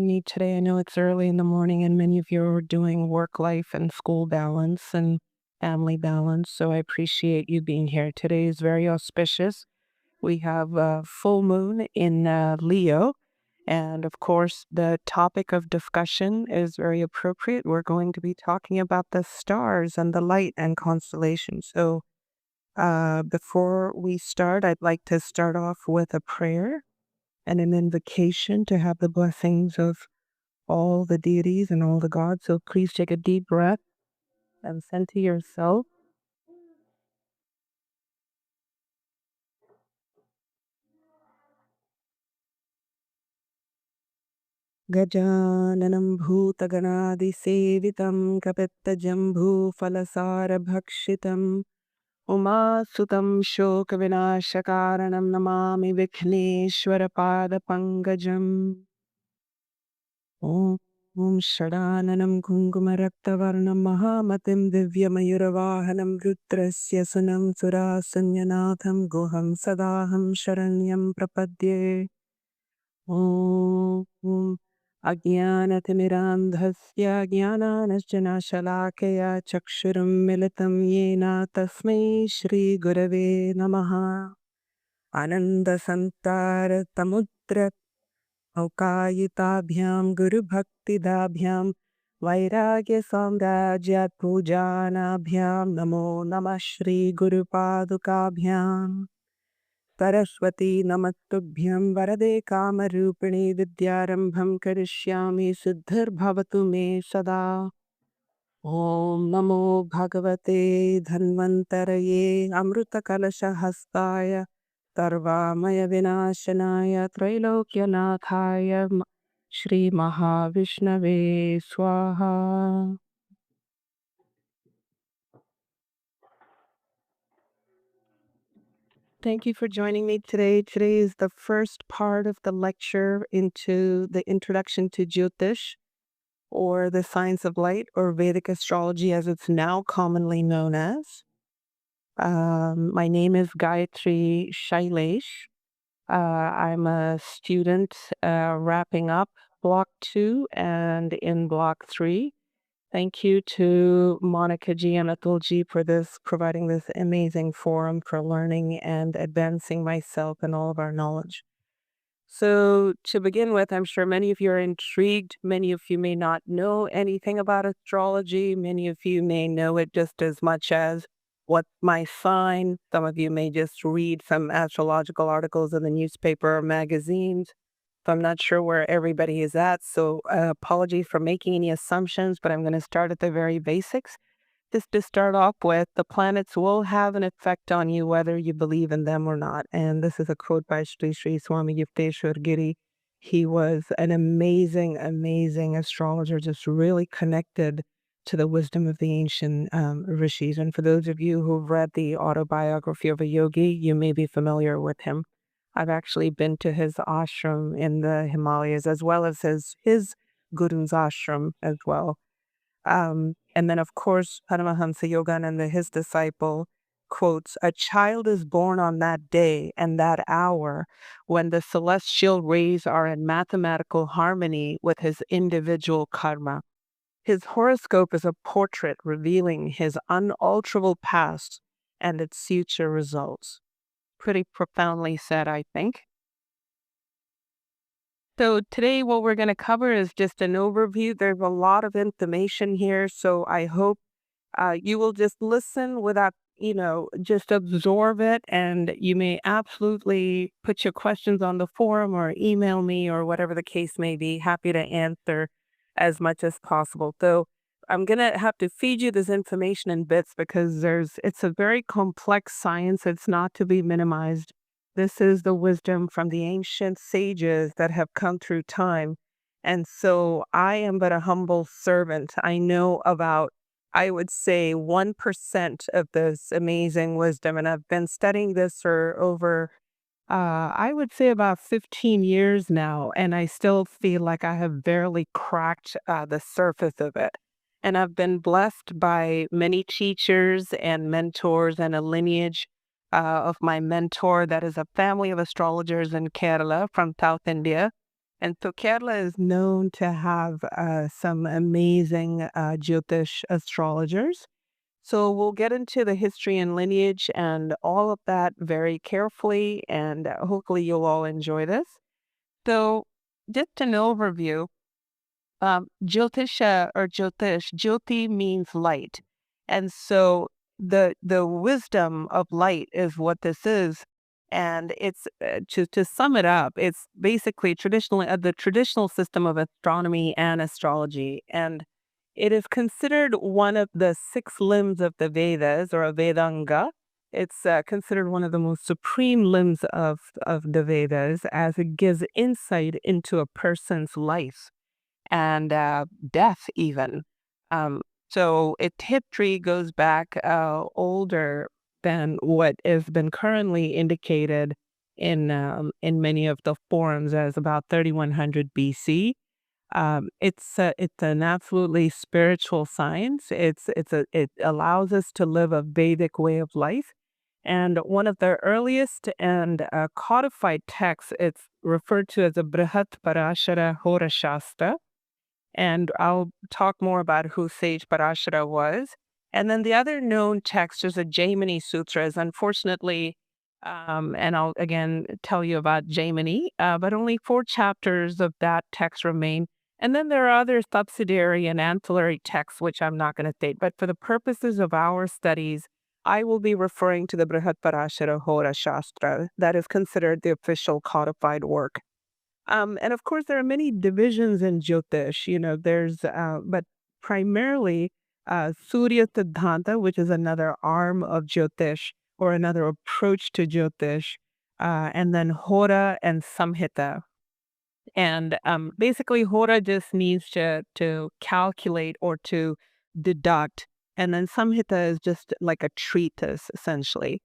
me today. I know it's early in the morning and many of you are doing work life and school balance and family balance. So I appreciate you being here. Today is very auspicious. We have a full moon in Leo. And of course, the topic of discussion is very appropriate. We're going to be talking about the stars and the light and constellations. So before we start, I'd like to start off with a prayer and an invocation to have the blessings of all the deities and all the gods. So please take a deep breath and center yourself. Gajananam bhutaganadi sevitam kapetta falasara bhakshitam Umasutam shoka vinashakaranam namami vikhneshwara pada pangajam. Om Shadananam Kunkumaraktavarnam Mahamatim Divyamayuravahanam Rudrasya Sunam Surasanyanatham Guham Sadaham Sharanyam Prapadye. Om Ajnanatimirandhasya Jnananasjana Shalakaya Chakshuram Militam Yena Tasmai Shri Gurave Namaha. Ananda Santara Tamudra Aukayitaabhyam Guru Bhakti Dabhyam Vairagya Samrajyat Pujanabhyam Namo Namah Shri Guru Padukabhyam Saraswati Namastubhyam Varade Kamarupini Vidyarambham Karishyami Siddhar Bhavatu Me Sada. Om Namo Bhagavate Dhanvantaraye Amruta Kalasha Hastaya Sarvamaya Vinashanaya Trailokya Shri Mahavishnave Swaha. Thank you for joining me today. Today is the first part of the lecture into the introduction to Jyotish, or the science of light, or Vedic Astrology as it's now commonly known as. My name is Gayathri Shylesh. I'm a student wrapping up Block 2 and in Block 3. Thank you to Monica G and Atul G for providing this amazing forum for learning and advancing myself and all of our knowledge. So to begin with, I'm sure many of you are intrigued. Many of you may not know anything about astrology. Many of you may know it just as much as what's my sign. Some of you may just read some astrological articles in the newspaper or magazines. So I'm not sure where everybody is at. So apologies for making any assumptions, but I'm going to start at the very basics. Just to start off with, the planets will have an effect on you whether you believe in them or not. And this is a quote by Sri Sri Swami Yukteswar Giri. He was an amazing, amazing astrologer, just really connected to the wisdom of the ancient rishis. And for those of you who've read the autobiography of a yogi, you may be familiar with him. I've actually been to his ashram in the Himalayas, as well as his guru's ashram as well. And then, of course, Paramahansa Yogananda, his disciple, quotes, "A child is born on that day and that hour when the celestial rays are in mathematical harmony with his individual karma. His horoscope is a portrait revealing his unalterable past and its future results." Pretty profoundly said, I think. So today what we're going to cover is just an overview. There's a lot of information here, so I hope you will just listen without, just absorb it, and you may absolutely put your questions on the forum or email me or whatever the case may be. Happy to answer as much as possible. So I'm going to have to feed you this information in bits because it's a very complex science. It's not to be minimized. This is the wisdom from the ancient sages that have come through time. And so I am but a humble servant. I know about, I would say, 1% of this amazing wisdom. And I've been studying this for over, I would say, about 15 years now. And I still feel like I have barely cracked the surface of it. And I've been blessed by many teachers and mentors and a lineage of my mentor that is a family of astrologers in Kerala from South India. And so Kerala is known to have some amazing Jyotish astrologers. So we'll get into the history and lineage and all of that very carefully, and hopefully you'll all enjoy this. So just an overview, Jyotisha or Jyotish, Jyoti means light. And so the wisdom of light is what this is. And it's to sum it up, it's basically traditionally the traditional system of astronomy and astrology. And it is considered one of the six limbs of the Vedas or a Vedanga. It's considered one of the most supreme limbs of the Vedas as it gives insight into a person's life and death even. Um, so its history goes back older than what has been currently indicated in many of the forums as about 3100 BC. It's an absolutely spiritual science. It allows us to live a Vedic way of life. And one of the earliest and codified texts, it's referred to as a Brihat Parashara Hora Shastra, and I'll talk more about who Sage Parashara was. And then the other known text is a Jaimini Sutras. Unfortunately, and I'll again tell you about Jaimini, but only 4 chapters of that text remain. And then there are other subsidiary and ancillary texts, which I'm not going to state. But for the purposes of our studies, I will be referring to the Brihat Parashara Hora Shastra. That is considered the official codified work. And of course, there are many divisions in Jyotish. But primarily Surya Siddhanta, which is another arm of Jyotish or another approach to Jyotish, and then Hora and Samhita. And basically, Hora just needs to calculate or to deduct, and then Samhita is just like a treatise, essentially.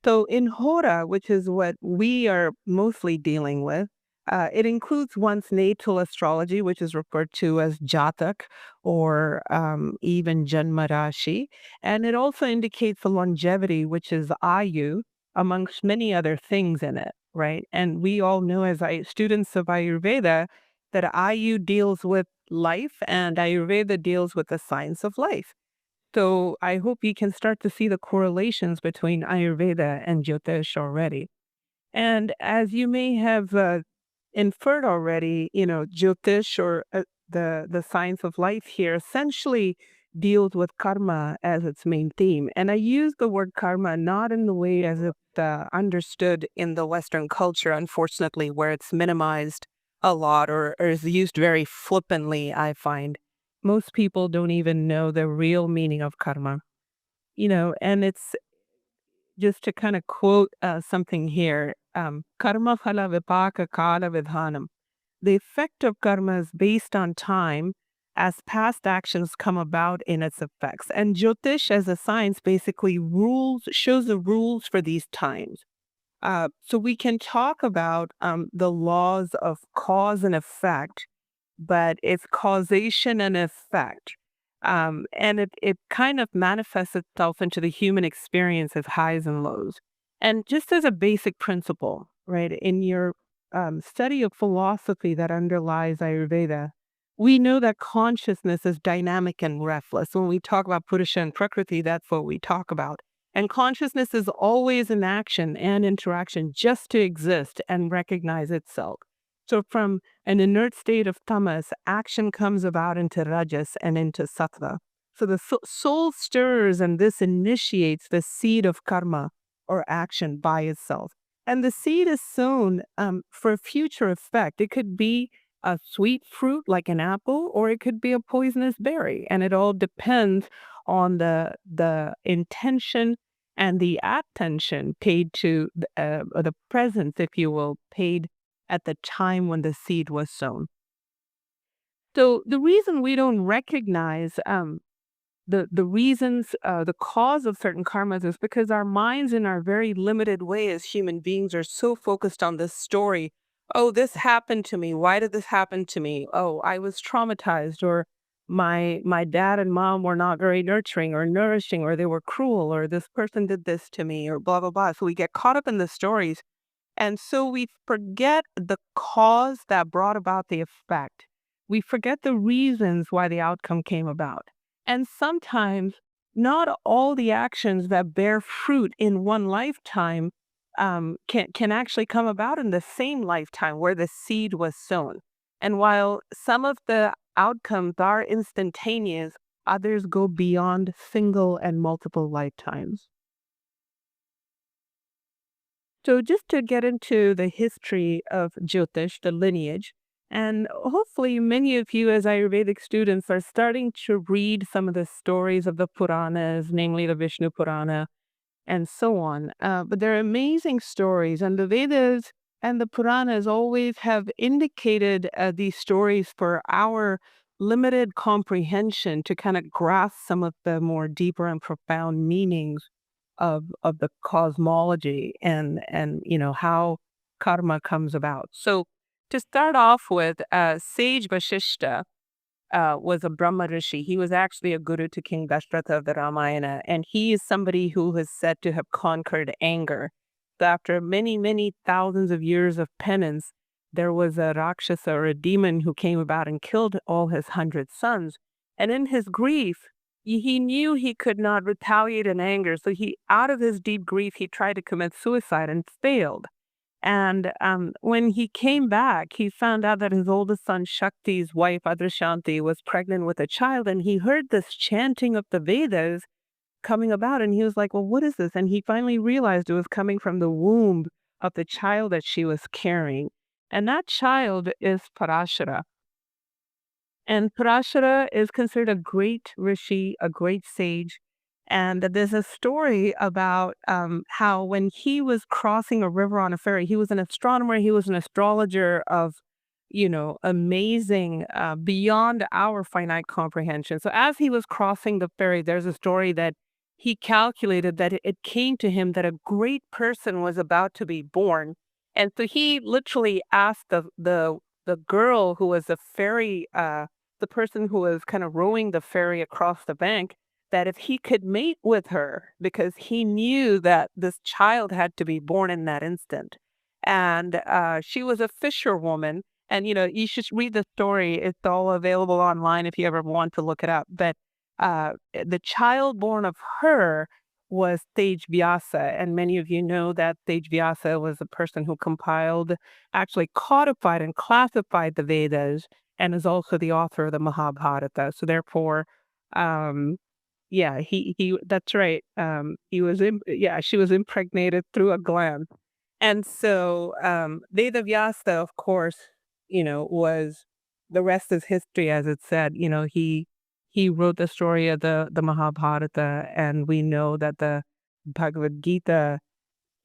So in Hora, which is what we are mostly dealing with, it includes one's natal astrology, which is referred to as Jatak or even Janma Rashi. And it also indicates the longevity, which is Ayu, amongst many other things in it, right? And we all know as students of Ayurveda that Ayu deals with life and Ayurveda deals with the science of life. So I hope you can start to see the correlations between Ayurveda and Jyotish already. And as you may have inferred already, Jyotish or the science of life here essentially deals with karma as its main theme. And I use the word karma not in the way as it's understood in the Western culture, unfortunately, where it's minimized a lot or is used very flippantly, I find. Most people don't even know the real meaning of karma, and it's just to kind of quote something here, karma phala vipaka kala vidhanam. The effect of karma is based on time as past actions come about in its effects. And Jyotish as a science basically shows the rules for these times. So we can talk about the laws of cause and effect, but it's causation and effect. And it kind of manifests itself into the human experience as highs and lows. And just as a basic principle, right, in your study of philosophy that underlies Ayurveda, we know that consciousness is dynamic and restless. When we talk about Purusha and Prakriti, that's what we talk about. And consciousness is always in action and interaction just to exist and recognize itself. So from an inert state of tamas, action comes about into rajas and into sattva. So the soul stirs and this initiates the seed of karma or action by itself. And the seed is sown for future effect. It could be a sweet fruit like an apple, or it could be a poisonous berry. And it all depends on the intention and the attention paid to the presence, if you will, paid at the time when the seed was sown. So the reason we don't recognize the reasons, the cause of certain karmas is because our minds in our very limited way as human beings are so focused on this story. Oh, this happened to me. Why did this happen to me? Oh, I was traumatized, or my dad and mom were not very nurturing or nourishing, or they were cruel, or this person did this to me, or blah, blah, blah. So we get caught up in the stories And so we forget the cause that brought about the effect. We forget the reasons why the outcome came about. And sometimes not all the actions that bear fruit in one lifetime can actually come about in the same lifetime where the seed was sown. And while some of the outcomes are instantaneous, others go beyond single and multiple lifetimes. So, just to get into the history of Jyotish, the lineage, and hopefully many of you, as Ayurvedic students, are starting to read some of the stories of the Puranas, namely the Vishnu Purana, and so on. But they're amazing stories, and the Vedas and the Puranas always have indicated these stories for our limited comprehension to kind of grasp some of the more deeper and profound meanings of the cosmology and how karma comes about. So to start off with, Sage Vashishta was a Brahma Rishi. He was actually a guru to King Dashratha of the Ramayana, and he is somebody who is said to have conquered anger. So after many, many thousands of years of penance, there was a Rakshasa or a demon who came about and killed all his 100 sons. And in his grief, he knew he could not retaliate in anger. So out of his deep grief, he tried to commit suicide and failed. And when he came back, he found out that his oldest son, Shakti's wife, Adrashanti, was pregnant with a child. And he heard this chanting of the Vedas coming about. And he was like, well, what is this? And he finally realized it was coming from the womb of the child that she was carrying. And that child is Parashara. And Parashara is considered a great rishi, a great sage. And there's a story about how when he was crossing a river on a ferry, he was an astronomer, he was an astrologer of, amazing, beyond our finite comprehension. So as he was crossing the ferry, there's a story that he calculated that it came to him that a great person was about to be born. And so he literally asked the girl who was a ferry the person who was kind of rowing the ferry across the bank, that if he could mate with her, because he knew that this child had to be born in that instant. And she was a fisherwoman. And, you should read the story. It's all available online if you ever want to look it up. But the child born of her was Sage Vyasa. And many of you know that Sage Vyasa was a person who compiled, actually codified and classified the Vedas, and is also the author of the Mahabharata. So therefore, um, yeah, that's right. She was impregnated through a gland. And so, Veda Vyasa, of course, was, the rest is history, as it said. He wrote the story of the Mahabharata, and we know that the Bhagavad Gita,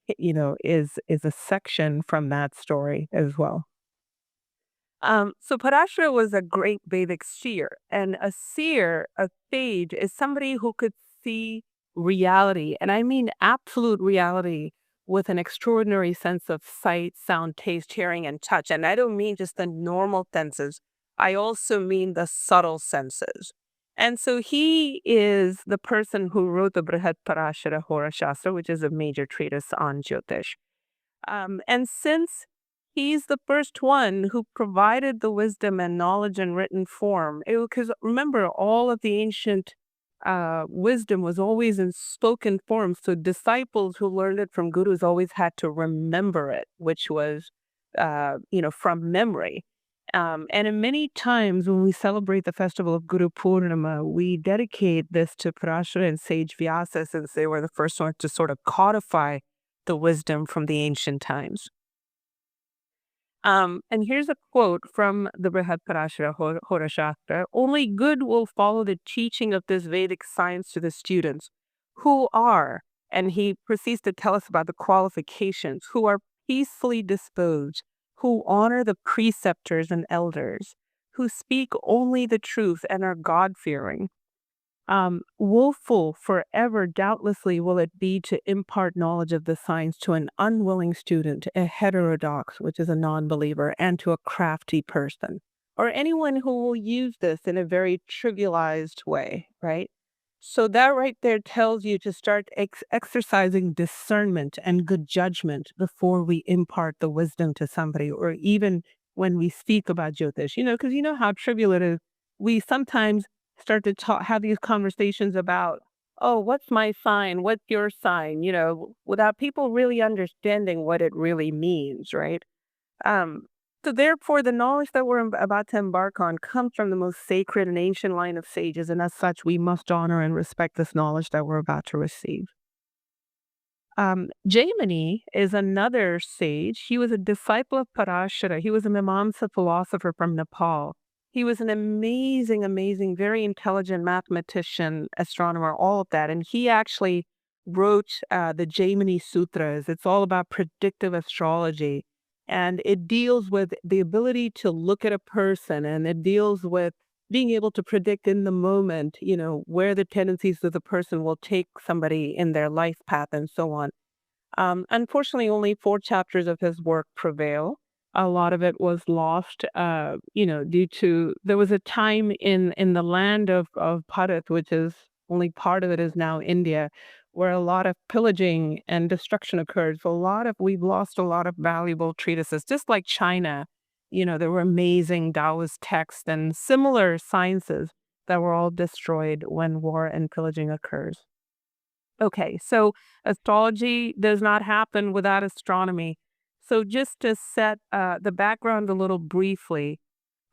is a section from that story as well. So Parashara was a great Vedic seer, and a seer, a sage, is somebody who could see reality, and I mean absolute reality, with an extraordinary sense of sight, sound, taste, hearing, and touch. And I don't mean just the normal senses. I also mean the subtle senses. And so he is the person who wrote the Brihad Parashara Hora Shastra, which is a major treatise on Jyotish. And since he's the first one who provided the wisdom and knowledge in written form, because remember, all of the ancient wisdom was always in spoken form. So disciples who learned it from gurus always had to remember it, which was, from memory. And in many times when we celebrate the festival of Guru Purnima, we dedicate this to Parashara and Sage Vyasa, since they were the first ones to sort of codify the wisdom from the ancient times. And here's a quote from the Brihad Parashara Hora Shastra. Only good will follow the teaching of this Vedic science to the students, who are, and he proceeds to tell us about the qualifications, who are peacefully disposed, who honor the preceptors and elders, who speak only the truth and are God-fearing. Woeful forever, doubtlessly, will it be to impart knowledge of the science to an unwilling student, a heterodox, which is a non-believer, and to a crafty person, or anyone who will use this in a very trivialized way, right? So that right there tells you to start exercising discernment and good judgment before we impart the wisdom to somebody, or even when we speak about Jyotish, because you know how trivial it is. We sometimes start to have these conversations about, oh, what's my sign? What's your sign? Without people really understanding what it really means, right? Um, so therefore, the knowledge that we're about to embark on comes from the most sacred and ancient line of sages, and as such, we must honor and respect this knowledge that we're about to receive. Jaimini is another sage. He was a disciple of Parashara. He was a Mimamsa philosopher from Nepal. He was an amazing, amazing, very intelligent mathematician, astronomer, all of that. And he actually wrote the Jaimini Sutras. It's all about predictive astrology. And it deals with the ability to look at a person, and it deals with being able to predict in the moment, where the tendencies of the person will take somebody in their life path and so on. Unfortunately, only 4 chapters of his work prevail. A lot of it was lost, due to there was a time in the land of Bharat, which is only part of it is now India, where a lot of pillaging and destruction occurred. So we've lost a lot of valuable treatises, just like China. There were amazing Taoist texts and similar sciences that were all destroyed when war and pillaging occurs. Okay, so astrology does not happen without astronomy. So just to set the background a little briefly,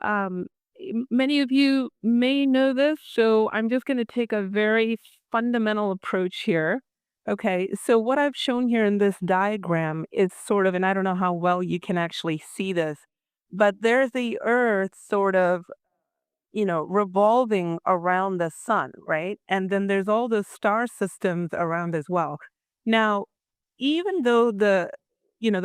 many of you may know this, so I'm just going to take a very fundamental approach here. Okay, so what I've shown here in this diagram is sort of, and I don't know how well you can actually see this, but there's the Earth sort of revolving around the sun, right? And then there's all the star systems around as well. Now, even though the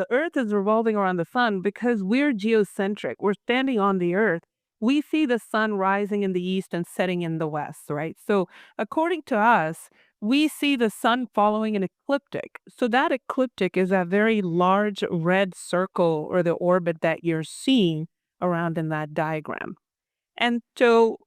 earth is revolving around the sun, because we're geocentric, we're standing on the earth, we see the sun rising in the east and setting in the west, right? So according to us, we see the sun following an ecliptic. So that ecliptic is a very large red circle, or the orbit that you're seeing around in that diagram. And so,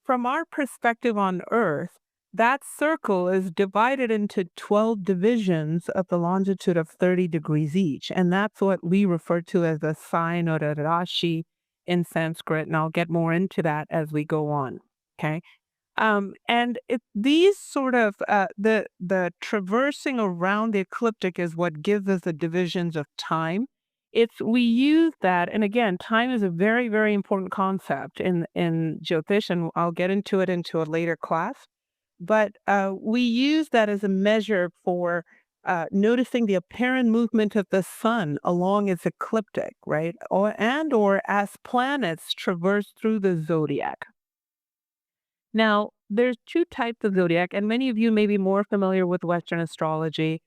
from our perspective on Earth, that circle is divided into 12 divisions of the longitude of 30 degrees each. And that's what we refer to as a sign, or a rashi in Sanskrit. And I'll get more into that as we go on. Okay. And these sort of the traversing around the ecliptic is what gives us the divisions of time. We use that, and again, time is a very, very important concept in Jyotish, and I'll get into it into a later class. But we use that as a measure for noticing the apparent movement of the sun along its ecliptic, right? Or as planets traverse through the zodiac. Now, there's 2 types of zodiac, and many of you may be more familiar with Western astrology.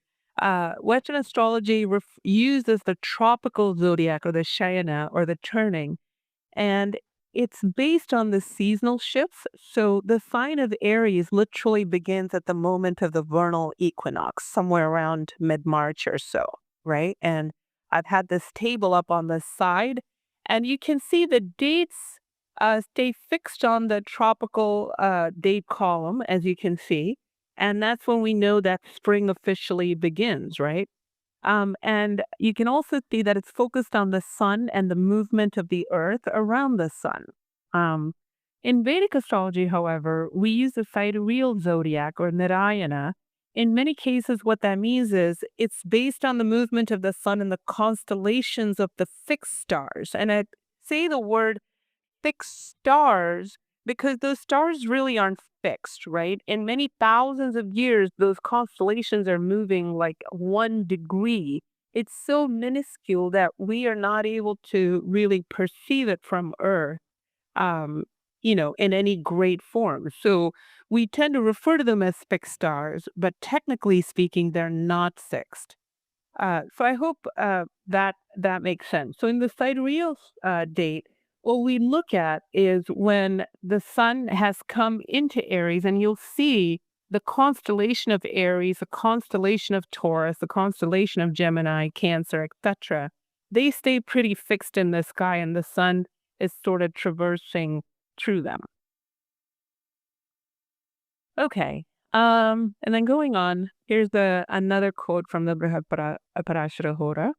Western astrology uses the tropical zodiac, or the Shayana, or the turning, and it's based on the seasonal shifts. So the sign of Aries literally begins at the moment of the vernal equinox, somewhere around mid-March or so, right? And I've had this table up on the side, and you can see the dates stay fixed on the tropical date column, as you can see. And that's when we know that spring officially begins, right? And you can also see that it's focused on the sun and the movement of the earth around the sun. Um, in Vedic astrology, however, we use the sidereal zodiac, or Narayana. In many cases, what that means is it's based on the movement of the sun and the constellations of the fixed stars. And I say the word fixed stars because those stars really aren't fixed, right? In many thousands of years, those constellations are moving like 1 degree. It's so minuscule that we are not able to really perceive it from Earth, um, in any great form. So we tend to refer to them as fixed stars, but technically speaking, they're not fixed. So I hope that makes sense. So in the sidereal date, what we look at is when the sun has come into Aries, and you'll see the constellation of Aries, the constellation of Taurus, the constellation of Gemini, Cancer, etc. They stay pretty fixed in the sky, and the sun is sort of traversing through them. Okay. And then going on, here's another quote from the Parashara Hora.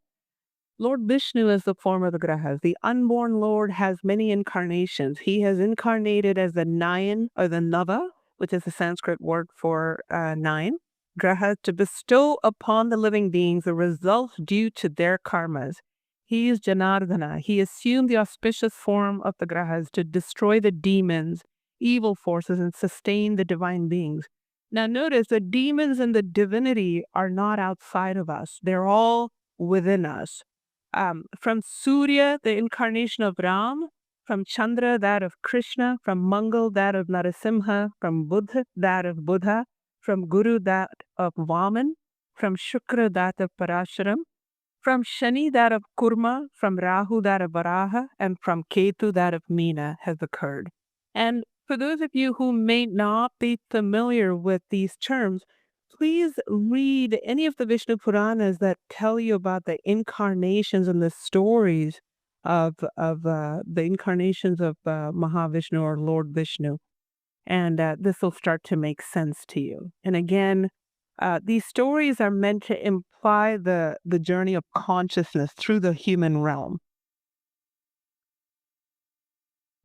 Lord Vishnu is the form of the grahas. The unborn Lord has many incarnations. He has incarnated as the Nayan or the Nava, which is the Sanskrit word for nine, grahas, to bestow upon the living beings the results due to their karmas. He is Janardana. He assumed the auspicious form of the grahas to destroy the demons, evil forces, and sustain the divine beings. Now, notice the demons and the divinity are not outside of us, they're all within us. From Surya, the incarnation of Ram, from Chandra, that of Krishna, from Mangal, that of Narasimha, from Buddha, that of Buddha, from Guru, that of Vaman, from Shukra, that of Parashuram, from Shani, that of Kurma, from Rahu, that of Varaha, and from Ketu, that of Meena has occurred. And for those of you who may not be familiar with these terms, please read any of the Vishnu Puranas that tell you about the incarnations and the stories of the incarnations of Mahavishnu or Lord Vishnu, and this will start to make sense to you. And again, these stories are meant to imply the journey of consciousness through the human realm.